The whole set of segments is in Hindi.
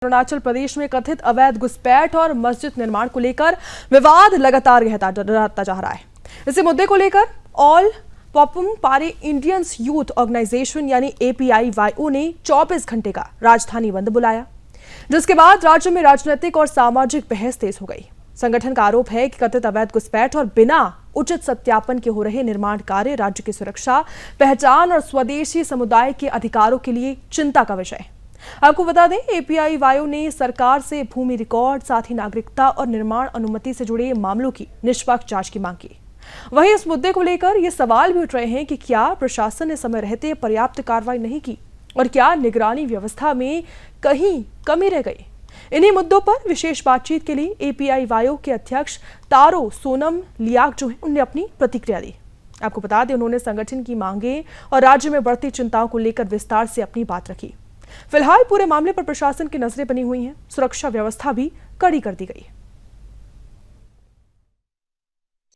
अरुणाचल प्रदेश में कथित अवैध घुसपैठ और मस्जिद निर्माण को लेकर विवाद लगातार गहराता जा रहा है। इसी मुद्दे को लेकर ऑल पॉपुम पारे इंडियंस यूथ ऑर्गेनाइजेशन यानी APIYO ने 24 घंटे का राजधानी बंद बुलाया, जिसके बाद राज्य में राजनीतिक और सामाजिक बहस तेज हो गई। संगठन का आरोप है कि कथित अवैध घुसपैठ और बिना उचित सत्यापन के हो रहे निर्माण कार्य राज्य की सुरक्षा, पहचान और स्वदेशी समुदाय के अधिकारों के लिए चिंता का विषय है। आपको बता दें, APIYO ने सरकार से भूमि रिकॉर्ड, साथ ही नागरिकता और निर्माण अनुमति से जुड़े मामलों की निष्पक्ष जांच की मांग की। वहीं इस मुद्दे को लेकर ये सवाल भी उठ रहे हैं कि क्या प्रशासन ने समय रहते पर्याप्त कार्रवाई नहीं की और क्या निगरानी व्यवस्था में कहीं कमी रह गई। इन्हीं मुद्दों पर विशेष बातचीत के लिए APIYO के अध्यक्ष तारो सोनम लियाक जो है, उन्होंने अपनी प्रतिक्रिया दी। आपको बता दें, उन्होंने संगठन की मांगे और राज्य में बढ़ती चिंताओं को लेकर विस्तार से अपनी बात रखी। फिलहाल पूरे मामले पर प्रशासन की नजरें बनी हुई हैं, सुरक्षा व्यवस्था भी कड़ी कर दी गई है।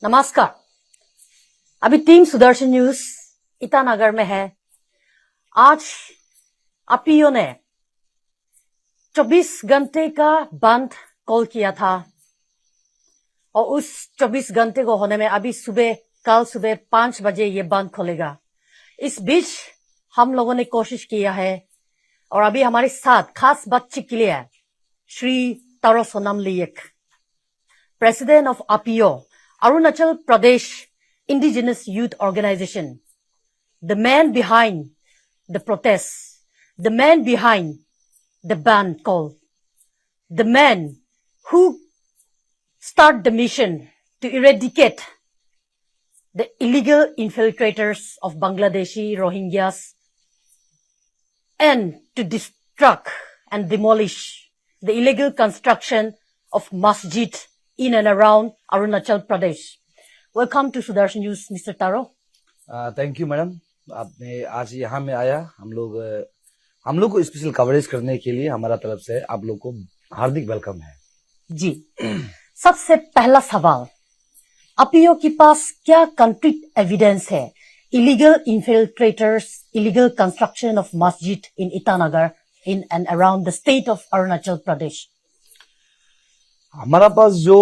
नमस्कार, अभी टीम सुदर्शन न्यूज ईटानगर में है। आज APIYO ने 24 घंटे का बंद कॉल किया था और उस 24 घंटे को होने में अभी कल सुबह 5 बजे ये बंद खोलेगा। इस बीच हम लोगों ने कोशिश किया है और अभी हमारे साथ खास बातचीत के लिए Shri Taro Sonam Liyak, president of APIYO, Arunachal Pradesh indigenous youth organisation, the man behind the protest, the man behind the ban call, the man who start the mission to eradicate the illegal infiltrators of Bangladeshi Rohingyas and to destruct and demolish the illegal construction of masjid in and around Arunachal Pradesh. Welcome to Sudarshan News, Mr. Taro. Thank you madam, आपने आज यहाँ में आया हम लोग को स्पेशल कवरेज करने के लिए हमारा तरफ से आप लोग को हार्दिक वेलकम है जी। सबसे पहला सवाल, APIYO के पास क्या कंक्रीट एविडेंस है illegal infiltrators, illegal construction of masjid in Itanagar in and around the state of Arunachal Pradesh? हमारा पास जो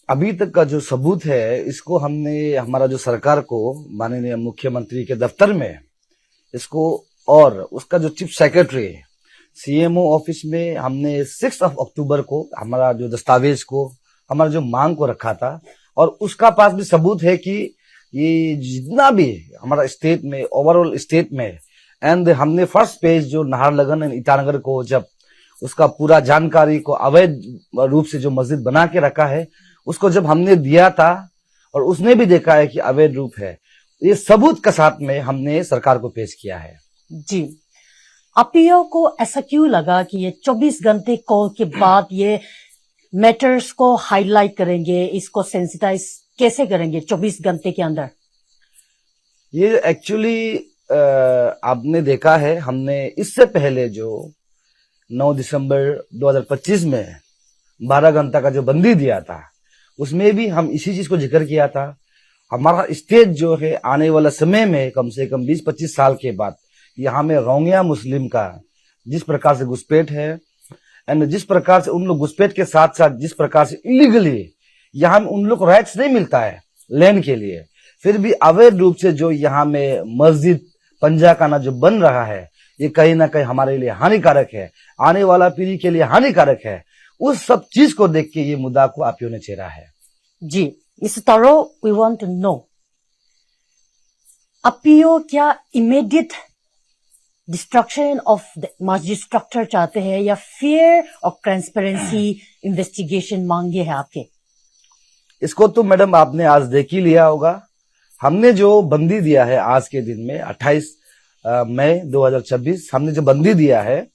अभी तक का जो सबूत है, इसको हमने हमारा जो सरकार को माननीय मुख्यमंत्री के दफ्तर में इसको और उसका जो चीफ सेक्रेटरी CMO ऑफिस में हमने 6 अक्टूबर को हमारा जो दस्तावेज को हमारा जो मांग को रखा था और उसका पास भी सबूत है कि ये जितना भी हमारा स्टेट में, ओवरऑल स्टेट में, एंड हमने फर्स्ट पेज जो नाहरलगुन एंड ईटानगर को जब उसका पूरा जानकारी को अवैध रूप से जो मस्जिद बना के रखा है उसको जब हमने दिया था और उसने भी देखा है कि अवैध रूप है, ये सबूत के साथ में हमने सरकार को पेश किया है। जी, APIYO को ऐसा क्यों लगा कि ये 24 घंटे कॉल के बाद ये मैटर्स को हाईलाइट करेंगे, इसको सेंसिटाइज कैसे करेंगे 24 घंटे के अंदर? ये एक्चुअली आपने देखा है, हमने इससे पहले जो 9 दिसंबर 2025 में 12 घंटा का जो बंदी दिया था, उसमें भी हम इसी चीज को जिक्र किया था। हमारा स्टेट जो है आने वाला समय में कम से कम 20-25 साल के बाद यहाँ में रोहिंग्या मुस्लिम का जिस प्रकार से घुसपैठ है एंड जिस प्रकार से उन लोग घुसपैठ के साथ साथ जिस प्रकार से इलीगली यहाँ में उन लोग को राइट्स नहीं मिलता है लैंड के लिए, फिर भी अवैध रूप से जो यहाँ में मस्जिद पंजाखाना जो बन रहा है, ये कहीं ना कहीं हमारे लिए हानिकारक है, आने वाला पीढ़ी के लिए हानिकारक है। उस सब चीज को देख के ये मुद्दा को APIYO ने छेड़ा है। जी, mister Taro, we want to know, APIYO क्या इमीडिएट डिस्ट्रक्शन ऑफ द मस्जिद स्ट्रक्चर चाहते हैं या फेयर और ट्रांसपेरेंसी इन्वेस्टिगेशन मांगे हैं आपके? इसको तो मैडम आपने आज देख ही लिया होगा। हमने जो बंदी दिया है आज के दिन में 28 मई 2026, हमने जो बंदी दिया है,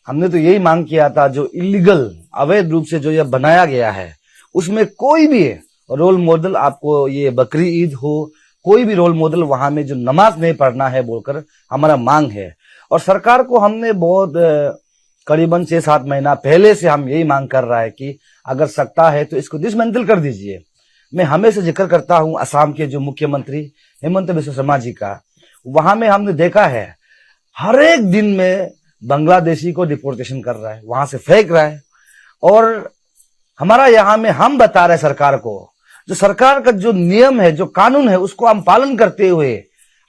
हमने तो यही मांग किया था जो इलीगल अवैध रूप से जो यह बनाया गया है उसमें कोई भी रोल मॉडल, आपको ये बकरी ईद हो, कोई भी रोल मॉडल वहां में जो नमाज नहीं पढ़ना है बोलकर हमारा मांग है। और सरकार को हमने बहुत करीबन 6-7 महीना पहले से हम यही मांग कर रहा है कि अगर सकता है तो इसको डिसमेंटल कर दीजिए। मैं हमेशा जिक्र करता हूं असम के जो मुख्यमंत्री हेमंत बिस्वा शर्मा जी का, वहां में हमने देखा है हर एक दिन में बांग्लादेशी को डिपोर्टेशन कर रहा है, वहां से फेंक रहा है। और हमारा यहाँ में हम बता रहे सरकार को, जो सरकार का जो नियम है, जो कानून है, उसको हम पालन करते हुए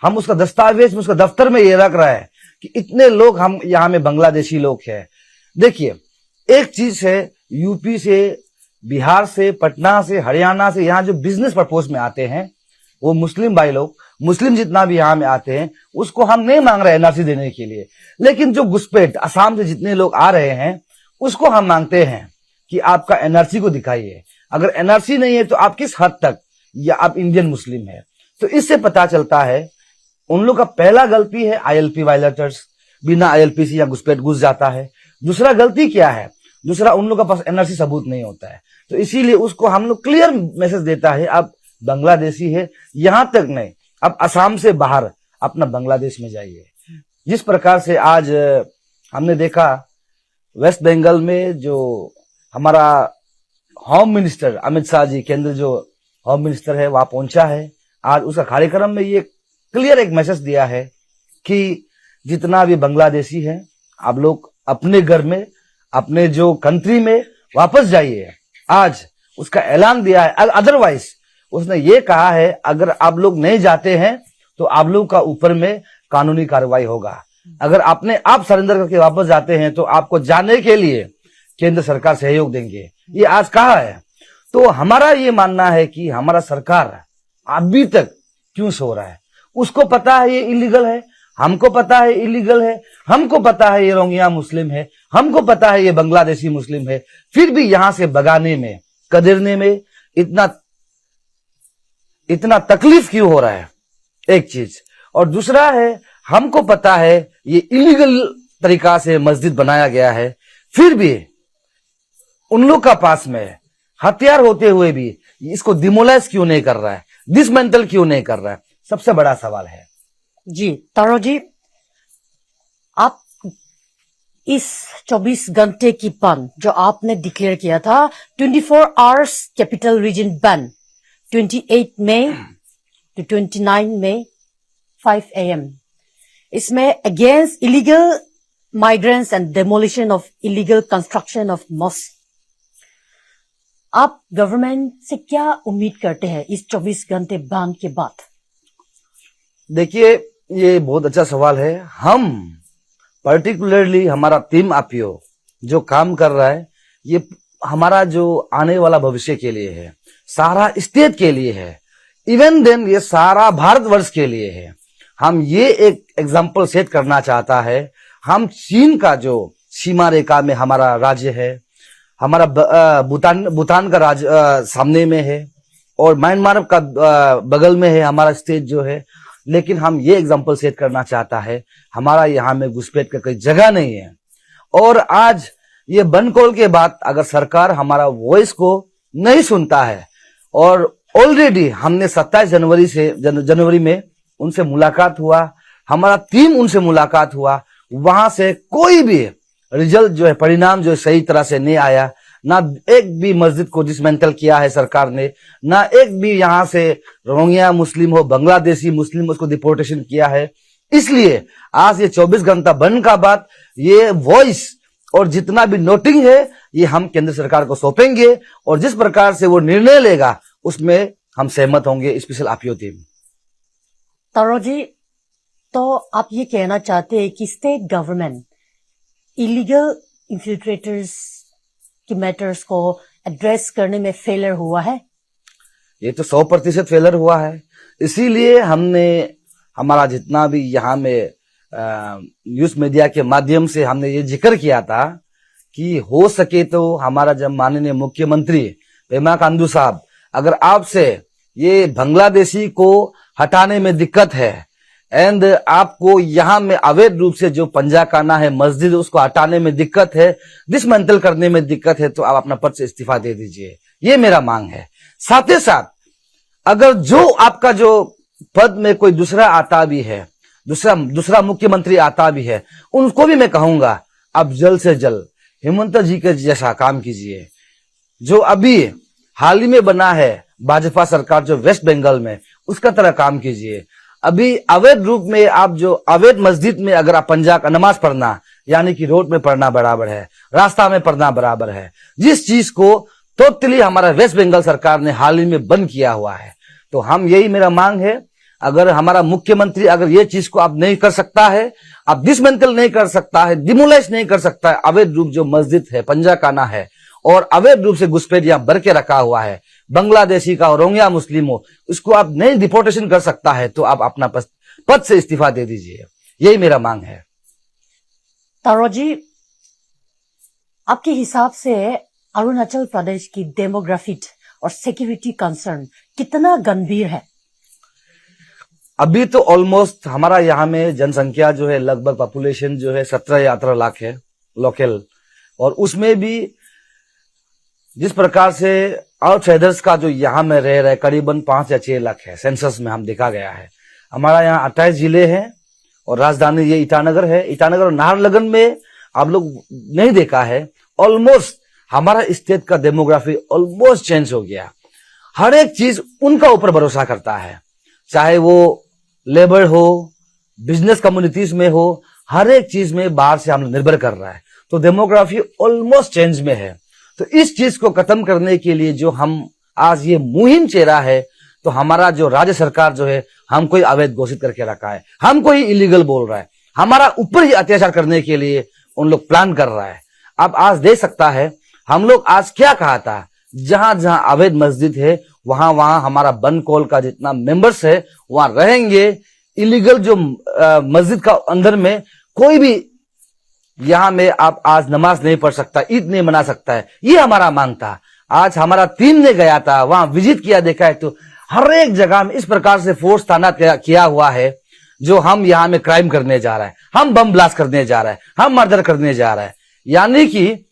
हम उसका दस्तावेज में, उसका दफ्तर में ये रख रहा है कि इतने लोग हम यहाँ में बांग्लादेशी लोग हैं। देखिए, एक चीज है, यूपी से, बिहार से, पटना से, हरियाणा से यहाँ जो बिजनेस पर्पज में आते हैं, वो मुस्लिम भाई लोग, मुस्लिम जितना भी यहाँ में आते हैं, उसको हम नहीं मांग रहे एनआरसी देने के लिए। लेकिन जो घुसपैठ असम से जितने लोग आ रहे हैं, उसको हम मांगते हैं कि आपका एनआरसी को दिखाइए। अगर एनआरसी नहीं है तो आप किस हद तक या आप इंडियन मुस्लिम है। तो इससे पता चलता है उन लोग का पहला गलती है आईएलपी वायलेटर्स, बिना आईएलपी से या घुसपैठ घुस जाता है। दूसरा गलती क्या है, दूसरा उन लोग का पास एनआरसी सबूत नहीं होता है। तो इसीलिए उसको हम लोग क्लियर मैसेज देता है, आप बांग्लादेशी है, यहां तक नहीं, अब असम से बाहर अपना बांग्लादेश में जाइए। जिस प्रकार से आज हमने देखा वेस्ट बंगाल में जो हमारा होम मिनिस्टर अमित शाह जी, केंद्र जो होम मिनिस्टर है, वहां पहुंचा है। आज उसका कार्यक्रम में ये क्लियर एक मैसेज दिया है कि जितना भी बांग्लादेशी है, आप लोग अपने घर में, अपने जो कंट्री में वापस जाइए। आज उसका ऐलान दिया है। अदरवाइज उसने ये कहा है, अगर आप लोग नहीं जाते हैं तो आप लोग का ऊपर में कानूनी कार्रवाई होगा। अगर आपने आप सरेंडर करके वापस जाते हैं तो आपको जाने के लिए केंद्र सरकार सहयोग देंगे, ये आज कहा है। तो हमारा ये मानना है कि हमारा सरकार अभी तक क्यों सो रहा है। उसको पता है ये इलीगल है, हमको पता है इलीगल है, हमको पता है ये रोहिंग्या मुस्लिम है, हमको पता है ये बांग्लादेशी मुस्लिम है, फिर भी यहां से भगाने में, कदरने में इतना तकलीफ क्यों हो रहा है, एक चीज। और दूसरा है, हमको पता है ये इलीगल तरीका से मस्जिद बनाया गया है, फिर भी उन लोग का पास में हथियार होते हुए भी इसको डिमोलाइज क्यों नहीं कर रहा है, डिसमेंटल क्यों नहीं कर रहा है, सबसे बड़ा सवाल है। जी तारो जी, आप इस 24 घंटे की बंद जो आपने डिक्लेयर किया था, 24 आवर्स कैपिटल रीजन बंद, 28 मई to 29 मई 5 AM, इसमें against illegal migrants and demolition of illegal construction of mosque, आप गवर्नमेंट से क्या उम्मीद करते हैं इस 24 घंटे बंद के बाद? देखिए, ये बहुत अच्छा सवाल है। हम पर्टिकुलरली हमारा टीम आपियो जो काम कर रहा है, ये हमारा जो आने वाला भविष्य के लिए है, सारा स्टेट के लिए है, इवन देन ये सारा भारतवर्ष के लिए है। हम ये एक एग्जाम्पल सेट करना चाहता है। हम चीन का जो सीमा रेखा में हमारा राज्य है, हमारा भूटान का राज्य सामने में है, और म्यांमार का बगल में है हमारा स्टेट जो है। लेकिन हम ये एग्जाम्पल सेट करना चाहता है, हमारा यहाँ में घुसपैठ का कोई जगह नहीं है। और आज ये बंद कॉल के बाद अगर सरकार हमारा वॉइस को नहीं सुनता है, और ऑलरेडी हमने 27 जनवरी में उनसे मुलाकात हुआ, हमारा टीम उनसे मुलाकात हुआ, वहां से कोई भी रिजल्ट जो है, परिणाम जो है सही तरह से नहीं आया। ना एक भी मस्जिद को डिसमेंटल किया है सरकार ने, ना एक भी यहाँ से रोहिंग्या मुस्लिम हो, बांग्लादेशी मुस्लिम, उसको डिपोर्टेशन किया है। इसलिए आज ये 24 घंटा बंद का बाद ये वॉइस और जितना भी नोटिंग है, ये हम केंद्र सरकार को सौंपेंगे, और जिस प्रकार से वो निर्णय लेगा उसमें हम सहमत होंगे, स्पेशल आपियो टीम। तारो जी, तो आप ये कहना चाहते हैं कि स्टेट गवर्नमेंट इलीगल इन्फिल्ट्रेटर्स की मैटर्स को एड्रेस करने में फेलियर हुआ है? ये तो 100% फेलियर हुआ है। इसीलिए हमने हमारा जितना भी यहाँ में न्यूज मीडिया के माध्यम से हमने ये जिक्र किया था कि हो सके तो हमारा जब माननीय मुख्यमंत्री पेमा खांडू साहब, अगर आपसे ये बांग्लादेशी को हटाने में दिक्कत है एंड आपको यहाँ में अवैध रूप से जो पंजाखाना है, मस्जिद, उसको हटाने में दिक्कत है, डिसमेंटल करने में दिक्कत है, तो आप अपना पद से इस्तीफा दे दीजिए, ये मेरा मांग है। साथ ही साथ अगर जो आपका जो पद में कोई दूसरा आता भी है, दूसरा मुख्यमंत्री आता भी है, उनको भी मैं कहूंगा आप जल्द से जल्द हेमंत जी के जैसा काम कीजिए। जो अभी हाल ही में बना है भाजपा सरकार जो वेस्ट बंगाल में, उसका तरह काम कीजिए। अभी अवैध रूप में आप जो अवैध मस्जिद में अगर आप पंजा का नमाज पढ़ना यानी कि रोड में पड़ना बराबर है, रास्ता में पड़ना बराबर है, जिस चीज को टोटली हमारा वेस्ट बंगाल सरकार ने हाल ही में बंद किया हुआ है। तो हम यही मेरा मांग है, अगर हमारा मुख्यमंत्री अगर ये चीज को अब नहीं कर सकता है, अब डिसमेंटल नहीं कर सकता है, डिमोलाइज नहीं कर सकता है, अवैध रूप जो मस्जिद है, पंजाखाना है और अवैध रूप से घुसपैठ यहाँ भर के रखा हुआ है, बांग्लादेशी का रोहिंग्या मुस्लिम हो, उसको आप नहीं डिपोर्टेशन कर सकता है तो आप अपना पद से इस्तीफा दे दीजिए। यही मेरा मांग है। तारो जी, आपके हिसाब से अरुणाचल प्रदेश की डेमोग्राफी और सिक्योरिटी कंसर्न कितना गंभीर है? अभी तो ऑलमोस्ट हमारा यहाँ में जनसंख्या जो है लगभग पॉपुलेशन जो है 17 या 18 लाख है लोकल, और उसमें भी जिस प्रकार से आउटसाइडर्स का जो यहाँ में रह रहा है करीबन 5 या 6 लाख है, सेंसस में हम देखा गया है। हमारा यहाँ 28 जिले हैं और राजधानी ये ईटानगर है। ईटानगर और नाहरलगुन में आप लोग नहीं देखा है, ऑलमोस्ट हमारा स्टेट का डेमोग्राफी ऑलमोस्ट चेंज हो गया। हर एक चीज उनका ऊपर भरोसा करता है, चाहे वो लेबर हो, बिजनेस कम्युनिटीज में हो, हर एक चीज में बाहर से हम निर्भर कर रहा है। तो डेमोग्राफी ऑलमोस्ट चेंज में है। तो इस चीज को खत्म करने के लिए जो हम आज ये मुहिम चेहरा है, तो हमारा जो राज्य सरकार जो है हमको ही अवैध घोषित करके रखा है, हमको ही इलीगल बोल रहा है, हमारा ऊपर ही अत्याचार करने के लिए उन लोग प्लान कर रहा है। अब आज देख सकता है हम लोग आज क्या कहा था, जहां जहां अवैध मस्जिद है वहां वहां हमारा बन कॉल का जितना मेंबर्स है वहां रहेंगे। इलीगल जो मस्जिद का अंदर में कोई भी यहाँ में आप आज नमाज नहीं पढ़ सकता, ईद नहीं मना सकता है, ये हमारा मांग था। आज हमारा टीम ने गया था वहां विजिट किया, देखा है तो हर एक जगह में इस प्रकार से फोर्स तैनात किया हुआ है जो हम यहाँ में क्राइम करने जा रहा है, हम बम ब्लास्ट करने जा रहा है, हम मर्डर करने जा रहा है। यानी कि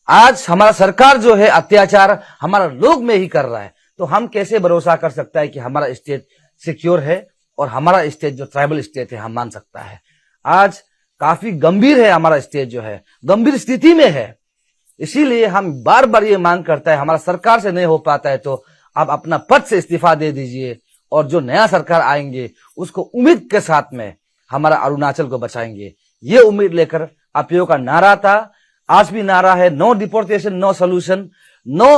आज हमारा सरकार जो है अत्याचार हमारा लोग में ही कर रहा है। तो हम कैसे भरोसा कर सकता है कि हमारा स्टेट सिक्योर है और हमारा स्टेट जो ट्राइबल स्टेट है हम मान सकता है। आज काफी गंभीर है, हमारा स्टेट जो है गंभीर स्थिति में है। इसीलिए हम बार बार ये मांग करता है, हमारा सरकार से नहीं हो पाता है तो आप अपना पद से इस्तीफा दे दीजिए और जो नया सरकार आएंगे उसको उम्मीद के साथ में हमारा अरुणाचल को बचाएंगे। ये उम्मीद लेकर अपीओ का नारा था, आज भी नारा है, no deportation no solution, no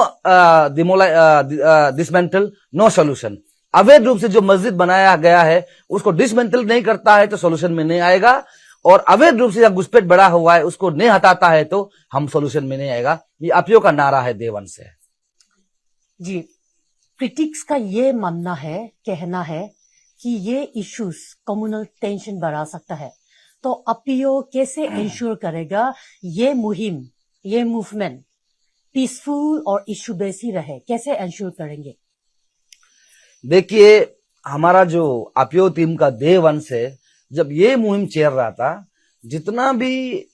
dismantle no solution. अवैध रूप से जो मस्जिद बनाया गया है उसको डिसमेंटल नहीं करता है तो सोल्यूशन में नहीं आएगा, और अवैध रूप से जब घुसपैठ बड़ा हुआ है उसको नहीं हटाता है तो हम सोल्यूशन में नहीं आएगा। ये अपीओ का नारा है देवन से। जी, क्रिटिक्स का ये मानना है, कहना है कि ये इश्यूज कम्युनल टेंशन बढ़ा सकता है, तो अपीओ कैसे इंश्योर करेगा ये मुहिम, ये मूवमेंट पीसफुल और इश्यू बेस ही रहे, कैसे इंश्योर करेंगे? देखिए, हमारा जो अपीओ टीम का डे वन से जब ये मुहिम चल रहा था, जितना भी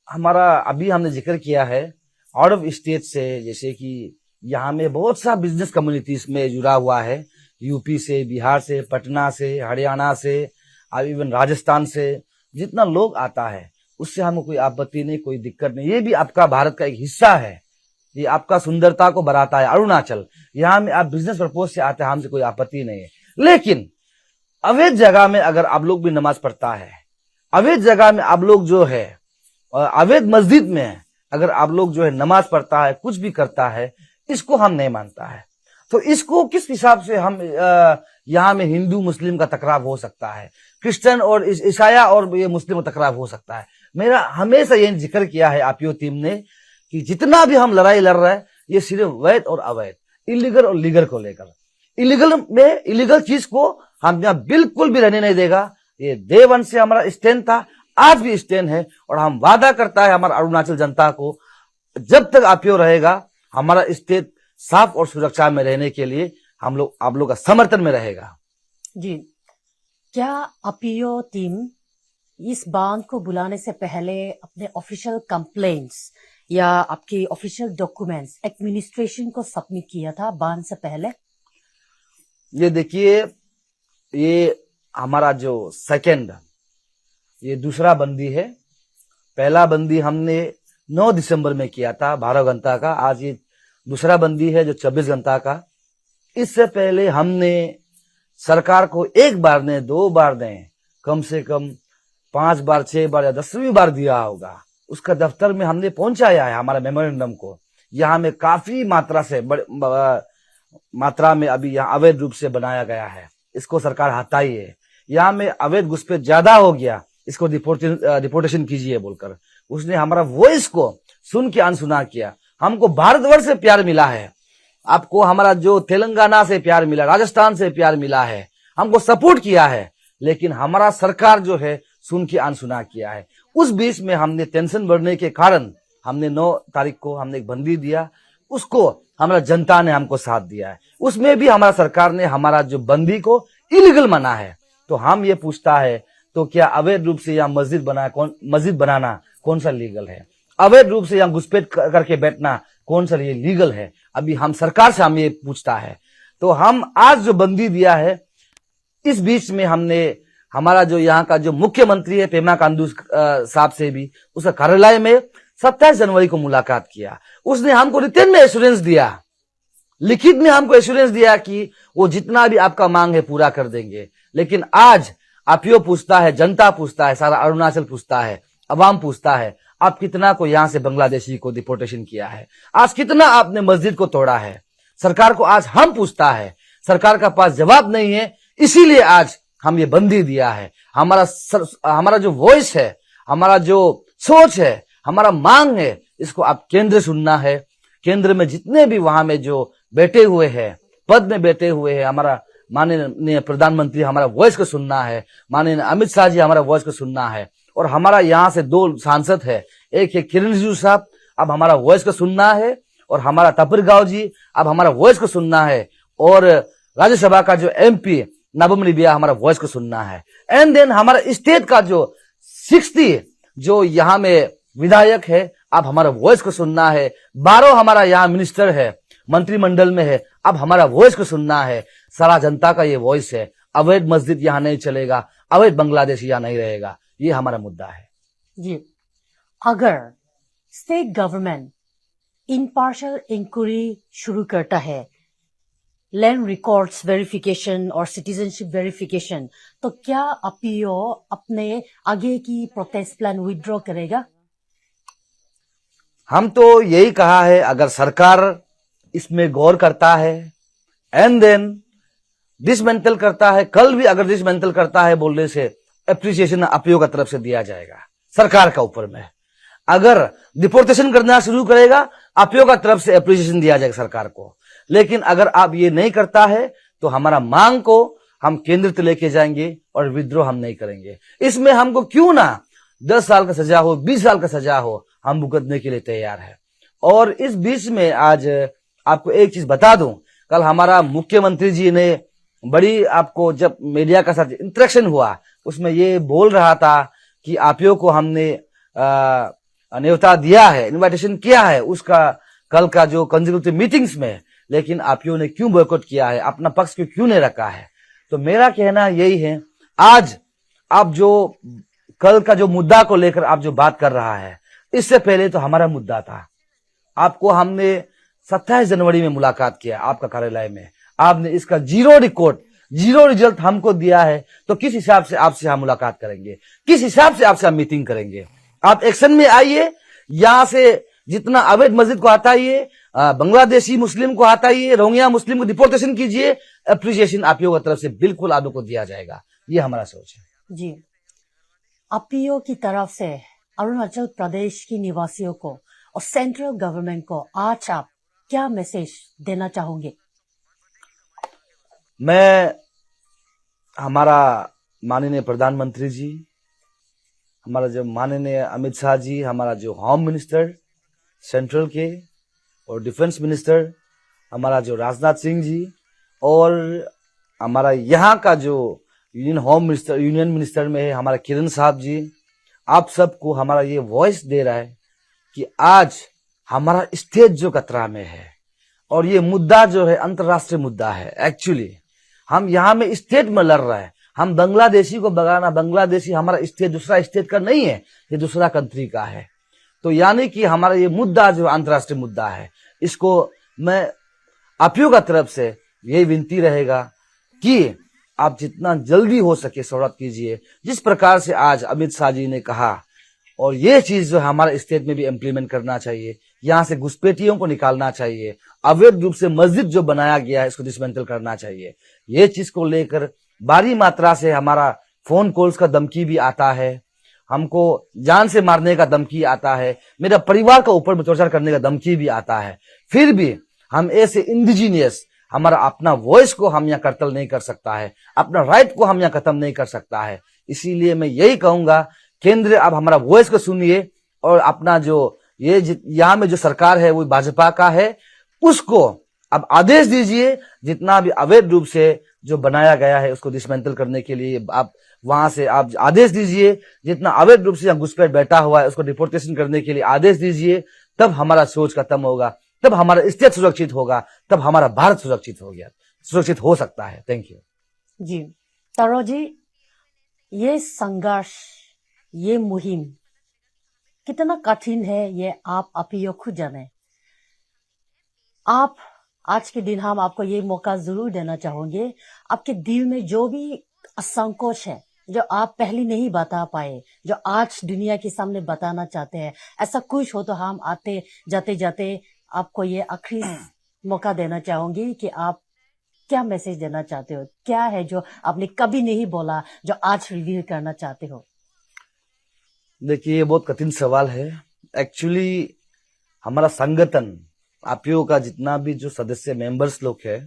हमारा अभी हमने जिक्र किया है आउट ऑफ स्टेट से, जैसे कि यहाँ में बहुत सा बिजनेस कम्युनिटीज में जुड़ा हुआ है, यूपी से, बिहार से, पटना से, हरियाणा से, अब इवन राजस्थान से, जितना लोग आता है उससे हमें कोई आपत्ति नहीं, कोई दिक्कत नहीं। ये भी आपका भारत का एक हिस्सा है, ये आपका सुंदरता को बढ़ाता है अरुणाचल। यहाँ में आप बिजनेस पर्पज से आते हैं, हमसे कोई आपत्ति नहीं है। लेकिन अवैध जगह में अगर आप लोग भी नमाज पढ़ता है, अवैध जगह में आप लोग जो है, अवैध मस्जिद में अगर आप लोग जो है नमाज पढ़ता है, कुछ भी करता है, इसको हम नहीं मानता है। तो इसको किस हिसाब से हम यहाँ में हिंदू मुस्लिम का टकराव हो सकता है, क्रिश्चियन और ईसाया और ये मुस्लिम का टकराव हो सकता है। मेरा हमेशा ये जिक्र किया है अपीओ टीम ने कि जितना भी हम लड़ाई लड़ रहे हैं ये सिर्फ वैध और अवैध, इलीगल और लीगल को लेकर, इलीगल में इलीगल चीज को हम यहाँ बिल्कुल भी रहने नहीं देगा। ये डे वन से हमारा स्टैंड था, आज भी स्टैंड है, और हम वादा करता है हमारा अरुणाचल जनता को, जब तक अपीओ रहेगा हमारा स्टेट साफ और सुरक्षा में रहने के लिए हम लोग आप लोग का समर्थन में रहेगा। जी, क्या अपीओ टीम इस बांध को बुलाने से पहले अपने ऑफिशियल कंप्लेंट्स या आपकी ऑफिशियल डॉक्यूमेंट्स एडमिनिस्ट्रेशन को सबमिट किया था बांध से पहले? ये देखिए, ये हमारा जो सेकंड, ये दूसरा बंदी है। पहला बंदी हमने 9 दिसंबर में किया था 12 घंटा का, आज ये दूसरा बंदी है जो 24 घंटा का। इससे पहले हमने सरकार को एक बार ने, 2 बार ने, कम से कम 5 बार 6 बार या 10वीं बार दिया होगा, उसका दफ्तर में हमने पहुंचाया है हमारा मेमोरेंडम को। यहाँ में काफी मात्रा में अभी यहाँ अवैध रूप से बनाया गया है, इसको सरकार हटाई है। यहाँ में अवैध घुसपैठ ज्यादा हो गया, इसको डिपोर्टेशन कीजिए बोलकर उसने हमारा वॉइस को सुन के अनसुना किया। हमको भारतवर्ष से प्यार मिला है, आपको हमारा जो तेलंगाना से प्यार मिला, राजस्थान से प्यार मिला है, हमको सपोर्ट किया है, लेकिन हमारा सरकार जो है सुन के अनसुना किया है। उस बीच में हमने टेंशन बढ़ने के कारण हमने 9 तारीख को हमने एक बंदी दिया, उसको हमारा जनता ने हमको साथ दिया है। उसमें भी हमारा सरकार ने हमारा जो बंदी को इलीगल माना है। तो हम ये पूछता है, तो क्या अवैध रूप से यहाँ मस्जिद बनाना कौन सा लीगल है? अवैध रूप से यहाँ घुसपैठ करके बैठना कौन सा ये लीगल है? अभी हम सरकार से हम ये पूछता है। तो हम आज जो बंदी दिया है, इस बीच में हमने हमारा जो यहाँ का जो मुख्यमंत्री है पेमा खांडू साहब से भी उसका कार्यालय में 27 जनवरी को मुलाकात किया। उसने हमको रिटर्न में एश्योरेंस दिया, लिखित में हमको एश्योरेंस दिया कि वो जितना भी आपका मांग है पूरा कर देंगे। लेकिन आज आपियो पूछता है, जनता पूछता है, सारा अरुणाचल पूछता है, अवाम पूछता है, आप कितना को यहाँ से बांग्लादेशी को डिपोर्टेशन किया है, आज कितना आपने मस्जिद को तोड़ा है। सरकार को आज हम पूछता है, सरकार का पास जवाब नहीं है, इसीलिए आज हम ये बंदी दिया है। हमारा जो वॉइस है, हमारा जो सोच है, हमारा मांग है, इसको आप केंद्र सुनना है। केंद्र में जितने भी वहां में जो बैठे हुए हैं, पद में बैठे हुए हैं, हमारा माननीय प्रधानमंत्री हमारा वॉइस को सुनना है, माननीय अमित शाह जी हमारा वॉइस को सुनना है। और हमारा यहाँ से 2 सांसद है, एक है किरण रिजिजू साहब, अब हमारा वॉइस को सुनना है, और हमारा तपरगांव जी अब हमारा वॉइस को सुनना है, और राज्यसभा का जो MP नबम लिबिया हमारा वॉइस को सुनना है। एंड देन हमारा स्टेट का जो 60 जो यहाँ में विधायक है, अब हमारा वॉइस को सुनना है। 12 हमारा यहाँ मिनिस्टर है, मंत्रिमंडल में है, अब हमारा वॉइस को सुनना है। सारा जनता का ये वॉइस है। अवैध मस्जिद यहाँ नहीं चलेगा, अवैध बांग्लादेशी यहाँ नहीं रहेगा, ये हमारा मुद्दा है। जी, अगर स्टेट गवर्नमेंट इम्पार्शियल इंक्वायरी शुरू करता है, लैंड रिकॉर्ड्स वेरिफिकेशन और सिटीजनशिप वेरिफिकेशन, तो क्या अपीओ अपने आगे की प्रोटेस्ट प्लान विथड्रॉ करेगा? हम तो यही कहा है, अगर सरकार इसमें गौर करता है एंड देन डिसमेंटल करता है, कल भी अगर डिसमेंटल करता है बोलने से एप्रिसिएशन अपीओ का तरफ से दिया जाएगा सरकार का ऊपर में। अगर डिपोर्टेशन करना शुरू करेगा, अपीओ का तरफ से एप्रिसिएशन दिया जाएगा सरकार को। लेकिन अगर आप ये नहीं करता है तो हमारा मांग को हम केंद्र तक लेके जाएंगे और विद्रोह हम नहीं करेंगे। इसमें हमको क्यों ना 10 साल का सजा हो, 20 साल का सजा हो, हम भुगतने के लिए तैयार है। और इस बीच में आज आपको एक चीज बता दूं, कल हमारा मुख्यमंत्री जी ने बड़ी, आपको जब मीडिया का साथ इंटरेक्शन हुआ उसमें ये बोल रहा था कि आपियो को हमने न्योता दिया है, इनविटेशन किया है उसका कल का जो कंसेक्यूटिव मीटिंग्स में, लेकिन आपियो ने क्यों बॉयकॉट किया है, अपना पक्ष क्यों नहीं रखा है। तो मेरा कहना यही है, आज आप जो कल का जो मुद्दा को लेकर आप जो बात कर रहा है, इससे पहले तो हमारा मुद्दा था। आपको हमने 27 जनवरी में मुलाकात किया आपका कार्यालय में, आपने इसका 0 रिकॉर्ड 0 रिजल्ट हमको दिया है। तो किस हिसाब से आपसे हम मुलाकात करेंगे, किस हिसाब से आपसे हम मीटिंग करेंगे? आप एक्शन में आइए, यहां से जितना अवैध मस्जिद को हटाइए, बांग्लादेशी मुस्लिम को हटाइए, रोहिंग्या मुस्लिम को डिपोर्टेशन कीजिए, एप्रिसिएशन आपीओ की तरफ से बिल्कुल आपको दिया जाएगा, ये हमारा सोच है। जी, अपीओ की तरफ से अरुणाचल प्रदेश की निवासियों को और सेंट्रल गवर्नमेंट को आज आप क्या मैसेज देना चाहोगे? मैं हमारा माननीय प्रधानमंत्री जी, हमारा जो माननीय अमित शाह जी, हमारा जो होम मिनिस्टर सेंट्रल के और डिफेंस मिनिस्टर हमारा जो राजनाथ सिंह जी, और हमारा यहाँ का जो यूनियन मिनिस्टर में है हमारा किरण साहब जी, आप सबको हमारा ये वॉइस दे रहा है कि आज हमारा स्टेट जो खतरा में है, और ये मुद्दा जो है अंतर्राष्ट्रीय मुद्दा है। एक्चुअली हम यहाँ में स्टेट में लड़ रहे हैं, हम बांग्लादेशी को भगाना, बांग्लादेशी हमारा स्टेट दूसरा स्टेट का नहीं है, ये दूसरा कंट्री का है। तो यानी कि हमारा ये मुद्दा जो अंतर्राष्ट्रीय मुद्दा है, इसको मैं अपीओ का तरफ से यही विनती रहेगा कि आप जितना जल्दी हो सके शोहरत कीजिए। जिस प्रकार से आज अमित शाह जी ने कहा, और ये चीज जो हमारे स्टेट में भी इम्प्लीमेंट करना चाहिए, यहाँ से घुसपैठियों को निकालना चाहिए, अवैध रूप से मस्जिद जो बनाया गया है इसको डिसमेंटल करना चाहिए। ये चीज को लेकर भारी मात्रा से हमारा फोन कॉल्स का धमकी भी आता है, हमको जान से मारने का धमकी आता है, मेरा परिवार का ऊपर में टॉर्चर करने का धमकी भी आता है। फिर भी हम ऐसे इंडिजीनियस, हमारा अपना वॉइस को हम यहाँ कत्ल नहीं कर सकता है, अपना राइट को हम यहाँ खत्म नहीं कर सकता है। इसीलिए मैं यही कहूंगा, केंद्र अब हमारा वॉइस को सुनिए और अपना जो ये यहाँ में जो सरकार है वो भाजपा का है, उसको अब आदेश दीजिए जितना भी अवैध रूप से जो बनाया गया है उसको डिसमेंटल करने के लिए आप वहां से आप आदेश दीजिए, जितना अवैध रूप से घुसपैठ बैठा हुआ है उसको डिपोर्टेशन करने के लिए आदेश दीजिए। तब हमारा सोच खत्म होगा, तब हमारा स्टेट सुरक्षित होगा, तब हमारा भारत सुरक्षित हो सकता है। थैंक यू जी। तारो जी, ये संघर्ष, ये मुहिम कितना कठिन है ये आप ही खुद जाने। आप आज के दिन हम आपको ये मौका जरूर देना चाहेंगे, आपके दिल में जो भी असंकोच है, जो आप पहले नहीं बता पाए, जो आज दुनिया के सामने बताना चाहते हैं, ऐसा कुछ हो तो हम आते जाते जाते आपको ये आखिरी मौका देना चाहूंगी कि आप क्या मैसेज देना चाहते हो, क्या है जो आपने कभी नहीं बोला जो आज रिवील करना चाहते हो। देखिए, ये बहुत कठिन सवाल है। एक्चुअली हमारा संगठन आईपीओ का जितना भी जो सदस्य मेंबर्स लोग है,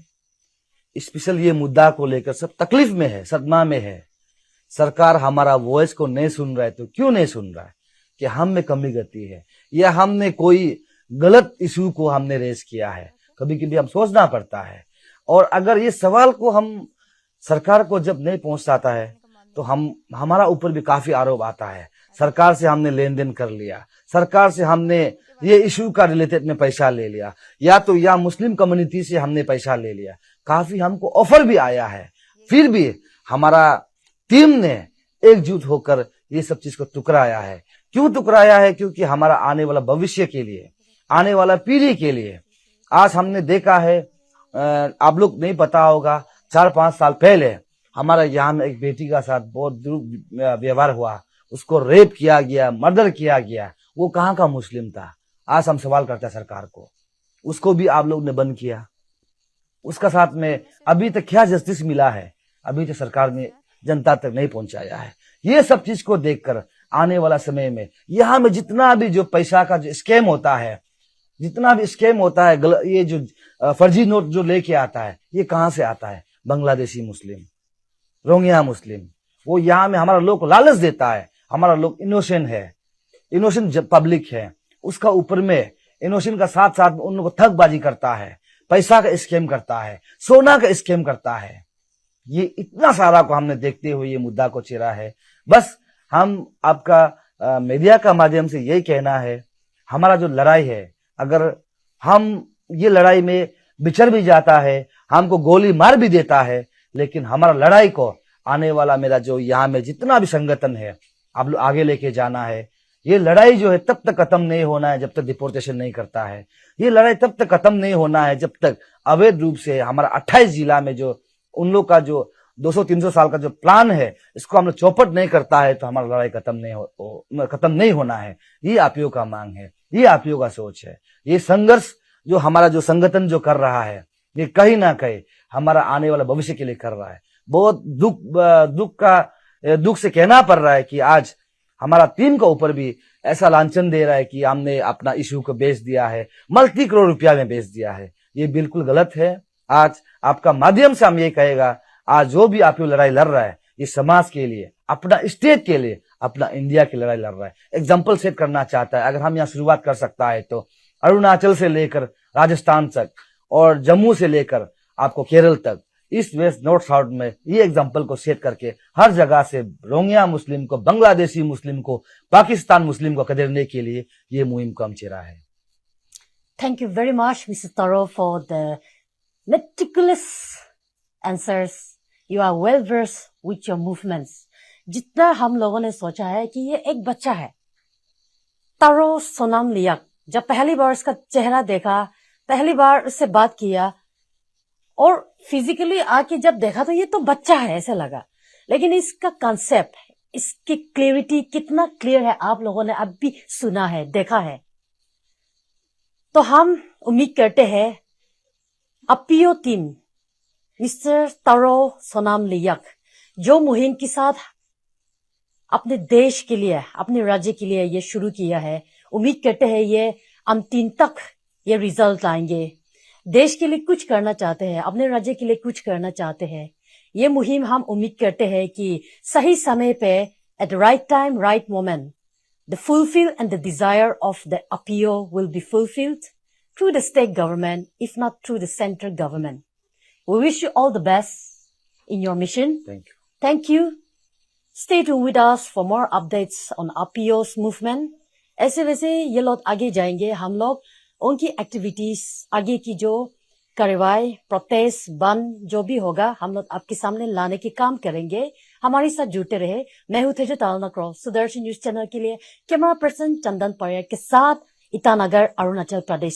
स्पेशल ये मुद्दा को लेकर सब तकलीफ में है, सदमा में है। सरकार हमारा वॉइस को नहीं सुन रहा है, तो क्यों नहीं सुन रहा है? कि हम में कमी गति है या हमने कोई गलत इशू को हमने रेज किया है? कभी कभी हम सोचना पड़ता है। और अगर ये सवाल को हम सरकार को जब नहीं पहुंचाता है तो हमारा ऊपर भी काफी आरोप आता है। सरकार से हमने लेन देन कर लिया, सरकार से हमने ये इशू का रिलेटेड में पैसा ले लिया, या मुस्लिम कम्युनिटी से हमने पैसा ले लिया। काफी हमको ऑफर भी आया है, फिर भी हमारा टीम ने एकजुट होकर ये सब चीज को टुकराया है। क्यों टुकराया है? क्योंकि हमारा आने वाला भविष्य के लिए, आने वाला पीढ़ी के लिए। आज हमने देखा है, आप लोग नहीं पता होगा, 4-5 साल पहले हमारा यहाँ में एक बेटी का साथ बहुत दुर्व्यवहार हुआ, उसको रेप किया गया, मर्डर किया गया। वो कहाँ का मुस्लिम था? आज हम सवाल करते हैं सरकार को, उसको भी आप लोग ने बंद किया। उसका साथ में अभी तक क्या जस्टिस मिला है? अभी तक सरकार ने जनता तक नहीं पहुंचाया है। ये सब चीज को देखकर आने वाला समय में यहाँ में जितना भी जो पैसा का जो स्कैम होता है, जितना भी स्कैम होता है, ये जो फर्जी नोट जो लेके आता है, ये कहाँ से आता है? बांग्लादेशी मुस्लिम, रोहिंग्या मुस्लिम। वो यहाँ में हमारा लोग लालच देता है। हमारा लोग इनोसेंट है, इनोसेंट पब्लिक है, उसका ऊपर में इनोसेंट का साथ साथ उन लोगों को ठगबाजी करता है, पैसा का स्कैम करता है, सोना का स्कैम करता है। ये इतना सारा को हमने देखते हुए ये मुद्दा को चेरा है। बस हम आपका मीडिया का माध्यम से यही कहना है, हमारा जो लड़ाई है, अगर हम ये लड़ाई में बिछड़ भी जाता है, हमको गोली मार भी देता है, लेकिन हमारा लड़ाई को आने वाला मेरा जो यहाँ में जितना भी संगठन है, आप लोग आगे लेके जाना है। ये लड़ाई जो है तब तक खत्म नहीं होना है जब तक डिपोर्टेशन नहीं करता है। ये लड़ाई तब तक खत्म नहीं होना है जब तक अवैध रूप से हमारा 28 जिला में जो उन लोग का जो 200-300 साल का जो प्लान है, इसको हम लोग चौपट नहीं करता है, तो हमारा लड़ाई खत्म नहीं होना है। ये आईपीओ का मांग है, ये आईपीओ का सोच है। ये संघर्ष जो हमारा जो संगठन जो कर रहा है, ये कहीं ना कहीं हमारा आने वाला भविष्य के लिए कर रहा है। बहुत दुख से कहना पड़ रहा है कि आज हमारा टीम का ऊपर भी ऐसा लांछन दे रहा है कि हमने अपना इशू को बेच दिया है, मल्टी करोड़ रुपया में बेच दिया है। ये बिल्कुल गलत है। आज आपका माध्यम से हम ये कहेगा, आज जो भी आप लड़ाई लड़ रहा है, ये समाज के लिए, अपना स्टेट के लिए, अपना इंडिया की लड़ाई लड़ रहा है। एग्जाम्पल सेट करना चाहता है। अगर हम यहाँ शुरुआत कर सकता है तो अरुणाचल से लेकर राजस्थान तक और जम्मू से लेकर आपको केरल तक, ईस्ट वेस्ट नॉर्थ साउथ में ये एग्जाम्पल को सेट करके हर जगह से रोहिंग्या मुस्लिम को, बांग्लादेशी मुस्लिम को, पाकिस्तान मुस्लिम को कदरने के लिए ये मुहिम का हम चेहरा है। Thank you very much, Mr. Taro, for the meticulous answers. You are well versed with your movements. जितना हम लोगों ने सोचा है कि ये एक बच्चा है, तारो सोनाम लियाक, जब पहली बार उसका चेहरा देखा, पहली बार उससे बात किया, और फिजिकली आके जब देखा तो ये तो बच्चा है ऐसा लगा, लेकिन इसका कंसेप्ट, इसकी क्लियरिटी कितना क्लियर है आप लोगों ने अब भी सुना है, देखा है। तो हम उम्मीद करते हैं अपीओ टीम, मिस्टर तारो सोनाम लियाक, जो मुहिम के साथ अपने देश के लिए, अपने राज्य के लिए ये शुरू किया है, उम्मीद करते हैं ये अंतिम तक ये रिजल्ट लाएंगे। देश के लिए कुछ करना चाहते हैं, अपने राज्य के लिए कुछ करना चाहते हैं। ये मुहिम हम उम्मीद करते हैं कि सही समय पे, at the right time, right moment, the fulfil and the desire of the APIYO will be fulfilled through the state government, if not through the central government. We wish you all the best in your mission. Thank you. Thank you. Stay tuned with us for more updates on APIO's movement. ऐसे वैसे ये लोग आगे जाएंगे, हम लोग उनकी एक्टिविटीज, आगे की जो कार्रवाई, प्रोटेस्ट, बंद जो भी होगा, हम लोग आपके सामने लाने के काम करेंगे। हमारे साथ जुड़ते रहे। मैं हूँ तेजो तालनाक्रो, सुदर्शन न्यूज चैनल के लिए कैमरा पर्सन चंदन पौड़िया के साथ ईटानगर, अरुणाचल प्रदेश।